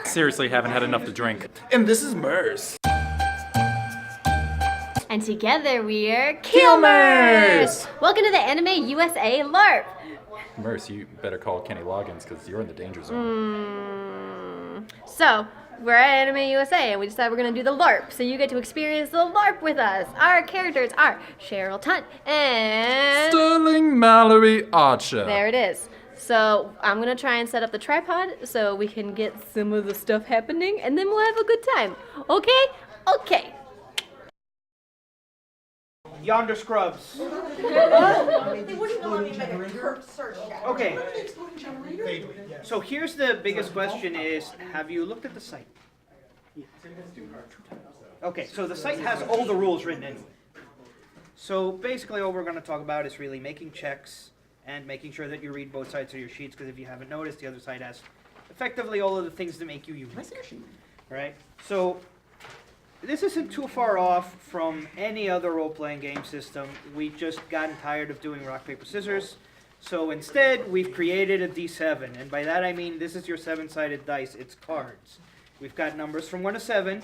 seriously haven't had enough to drink. And this is Mers. And together we're KeelMers! Welcome to the Anime USA LARP! Mers, you better call Kenny Loggins because you're in the danger zone. So, we're at Anime USA and we decided we're going to do the LARP, so you get to experience the LARP with us. Our characters are Cheryl Tunt and... Sterling Mallory Archer. There it is. So, I'm going to try and set up the tripod so we can get some of the stuff happening and then we'll have a good time. Okay? Okay. Yonder scrubs. They wouldn't even let me make a Kirk search yet. Okay. So here's the biggest question is, have you looked at the site? Okay, so the site has all the rules written in it. So basically all we're going to talk about is really making checks and making sure that you read both sides of your sheets, because if you haven't noticed, the other side has effectively all of the things that make you unique. Right? So this isn't too far off from any other role-playing game system. We've just gotten tired of doing rock, paper, scissors. So instead, we've created a D7. And by that I mean this is your 7-sided dice. It's cards. We've got numbers from 1 to 7.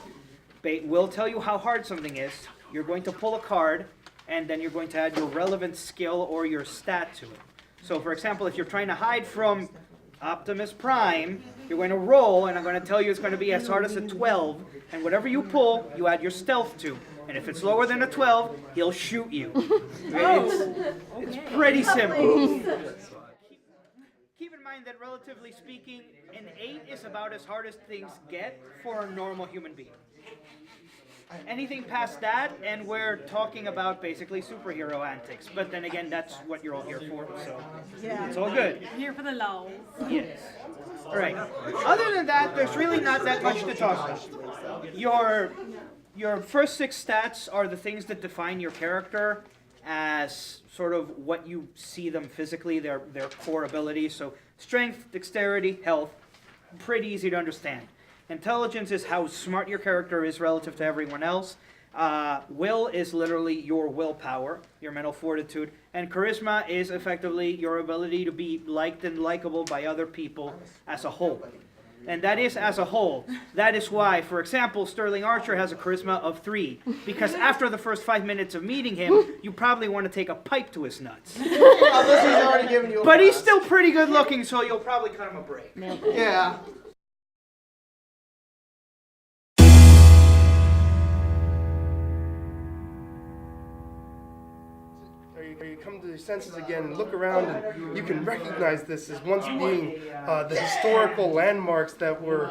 We'll tell you how hard something is. You're going to pull a card, and then you're going to add your relevant skill or your stat to it. So for example, if you're trying to hide from Optimus Prime, you're going to roll, and I'm going to tell you it's going to be as hard as a 12, and whatever you pull, you add your stealth to. And if it's lower than a 12, he'll shoot you. It's pretty simple. Keep in mind that relatively speaking, an 8 is about as hard as things get for a normal human being. Anything past that, and we're talking about basically superhero antics. But then again, that's what you're all here for, so it's all good. I'm here for the lols. Yes. All right. Other than that, there's really not that much to talk about. Your first 6 stats are the things that define your character as sort of what you see them physically, their core abilities. So strength, dexterity, health, pretty easy to understand. Intelligence is how smart your character is relative to everyone else. Will is literally your willpower, your mental fortitude. And charisma is effectively your ability to be liked and likable by other people as a whole. And that is as a whole. That is why, for example, Sterling Archer has a charisma of 3. Because after the first 5 minutes of meeting him, you probably want to take a pipe to his nuts. Unless he's already given you a But he's pass. still pretty good looking, so you'll probably cut him a break. Yeah. You come to your senses again and look around, and you can recognize this as once being the historical landmarks that were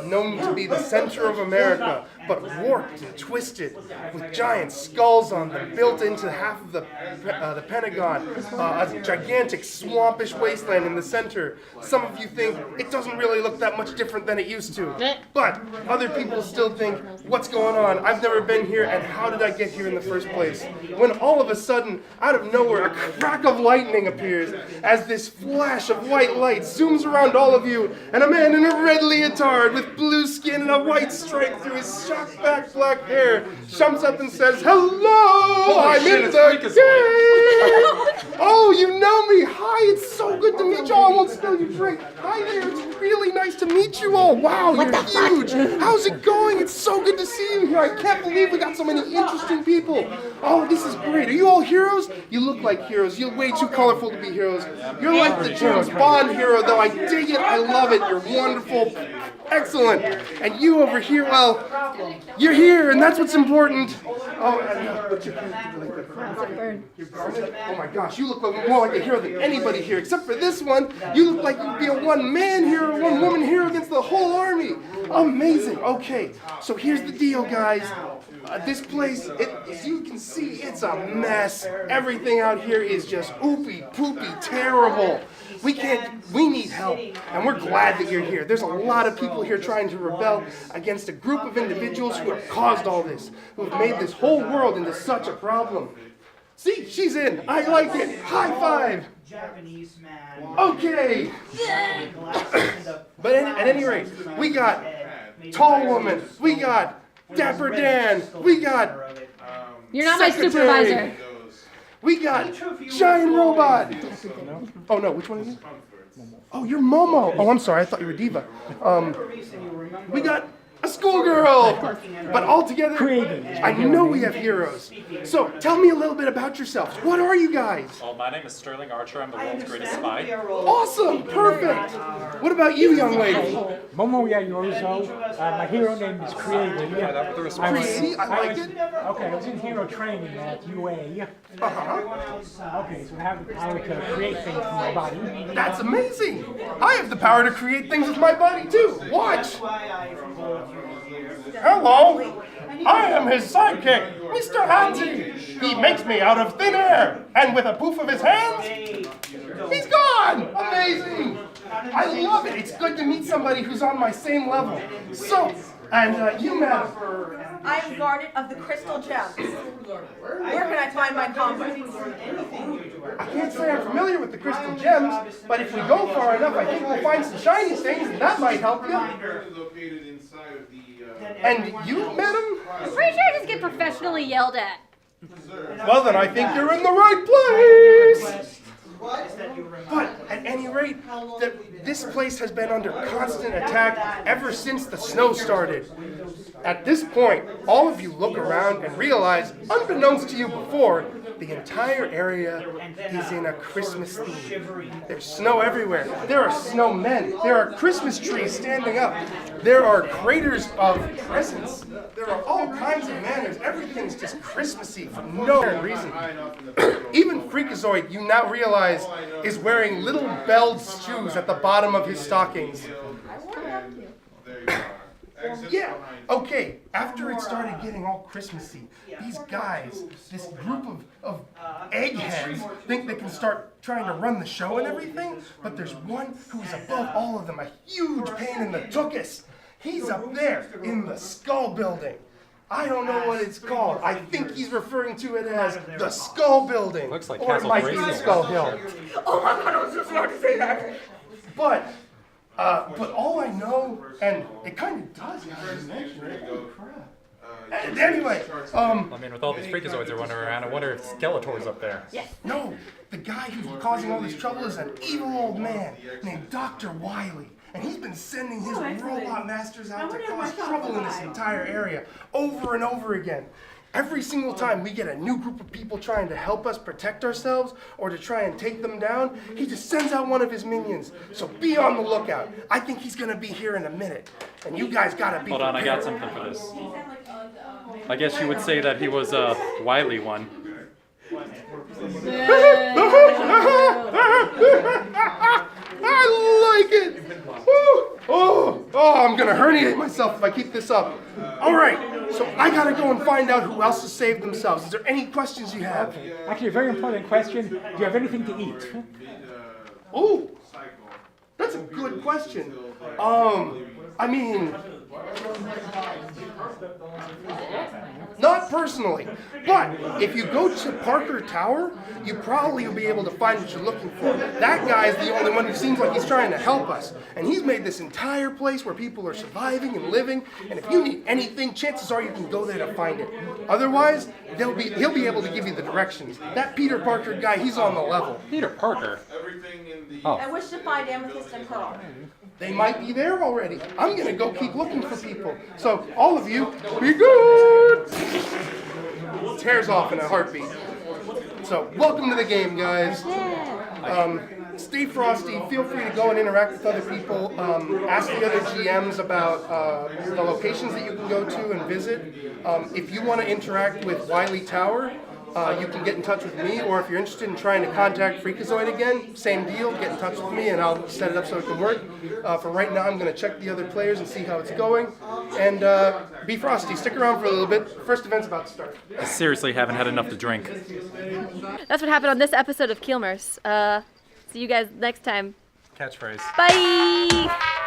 known to be the center of America, but warped and twisted with giant skulls on them, built into half of the Pentagon, a gigantic swampish wasteland in the center. Some of you think it doesn't really look that much different than it used to, but other people still think, what's going on? I've never been here, and how did I get here in the first place? When all of a sudden, out of nowhere, a crack of lightning appears as this flash of white light zooms around all of you, and a man in a red leotard with blue skin and a white stripe through his shock-back black hair jumps up and says, "Hello, I'm in the game." Oh, you know me. Hi, it's so good to meet you all. I won't spill your drink. Hi there, it's really nice to meet you all. Wow, you're huge. How's it going? It's so good to see you here. I can't believe we got so many interesting people. Oh, this is great. Are you all heroes? You look like heroes. You're way too colorful to be heroes. You're like the James Bond hero, though. I dig it. I love it. You're wonderful. Excellent. And you over here, well, you're here, and that's what's important. Oh, but you're oh my gosh, you look more like a hero than anybody here, except for this one. You look like you'd be a one-man hero, one-woman hero against the whole army. Amazing. Okay, so here's the deal, guys. This place, as you can see, it's a mess. Everything out here is just oopy-poopy terrible. We need help, and we're glad that you're here. There's a lot of people here trying to rebel against a group of individuals who have caused all this, who have made this whole world into such a problem. See, she's in. I like it. High five. Japanese man. Okay. But at any rate, we got Tall Woman. We got Dapper Dan. We got You're not my Secretary. supervisor. We got Giant Robot. Oh no, which one is it? Oh, you're Momo. Oh, I'm sorry. I thought you were Diva. We got a schoolgirl, but all together, I know we have heroes. So tell me a little bit about yourselves. What are you guys? Well, my name is Sterling Archer. I'm the world's greatest spy. Awesome, perfect. What about you, young lady? Momo Yayozo. My hero name is Creative. Creative, I like it. Okay, I was in hero training at UA. Okay, so I have the power to create things from my body. That's amazing. I have the power to create things with my body too. Watch. Hello. I am his sidekick, Mr. Handsy. He makes me out of thin air, and with a poof of his hands, he's gone. Amazing. I love it. It's good to meet somebody who's on my same level. So, and you, madam. I am guarded of the crystal gems. Where can I find my comrades? I can't say I'm familiar with the crystal gems, but if we go far enough, I think we'll find some shiny things, and that might help you. And you, madam? I'm pretty sure I just get professionally yelled at. Well, then I think you're in the right place. But at any rate, this place has been under constant attack ever since the snow started. At this point, all of you look around and realize, unbeknownst to you before, the entire area is in a Christmas theme. There's snow everywhere. There are snowmen. There are Christmas trees standing up. There are craters of presents. There are all kinds of manners. Everything's just Christmassy for no reason. Even Freakazoid, you now realize, is wearing little belled shoes at the bottom of his stockings. Yeah, okay, after it started getting all Christmassy, these guys, this group of eggheads, think they can start trying to run the show and everything, but there's one who's above all of them, a huge pain in the tuchus. He's up there in the skull building. I don't know what it's called. I think he's referring to it as the Skull Building. Looks like or it Castle might be the Grayskull. Skull Hill. Oh my God, I was just about to say that. But all I know, and it kind of does now that you mention it. Holy crap. And anyway, I mean, with all these freakazoids that run around, I wonder if Skeletor's up there. no, the guy who's causing all this trouble is an evil old man named Dr. Wily. And he's been sending his robot masters out to cause trouble in this entire area over and over again. Every single time we get a new group of people trying to help us protect ourselves or to try and take them down, he just sends out one of his minions. So be on the lookout. I think he's gonna be here in a minute. And you guys gotta be Hold on, I got something for this. I guess you would say that he was a wily one. I like it! Oh, I'm gonna herniate myself if I keep this up. All right, so I gotta go and find out who else has saved themselves. Is there any questions you have? Actually, a very important question. Do you have anything to eat? Oh, that's a good question. I mean, not personally, but if you go to Parker Tower, you probably will be able to find what you're looking for. That guy is the only one who seems like he's trying to help us, and he's made this entire place where people are surviving and living, and if you need anything, chances are you can go there to find it. Otherwise, he'll be able to give you the directions. That Peter Parker guy, he's on the level. Peter Parker. I wish to find Amethyst and Pearl. They might be there already. I'm gonna go keep looking for people. So, all of you, be good! Tears off in a heartbeat. So, welcome to the game, guys. Stay frosty. Feel free to go and interact with other people. Ask the other GMs about the locations that you can go to and visit. If you want to interact with Wily Tower, you can get in touch with me, or if you're interested in trying to contact Freakazoid again, same deal, get in touch with me and I'll set it up so it can work. For right now, I'm going to check the other players and see how it's going. And be frosty, stick around for a little bit. First event's about to start. I seriously haven't had enough to drink. That's what happened on this episode of KeelMers. See you guys next time. Catchphrase. Bye!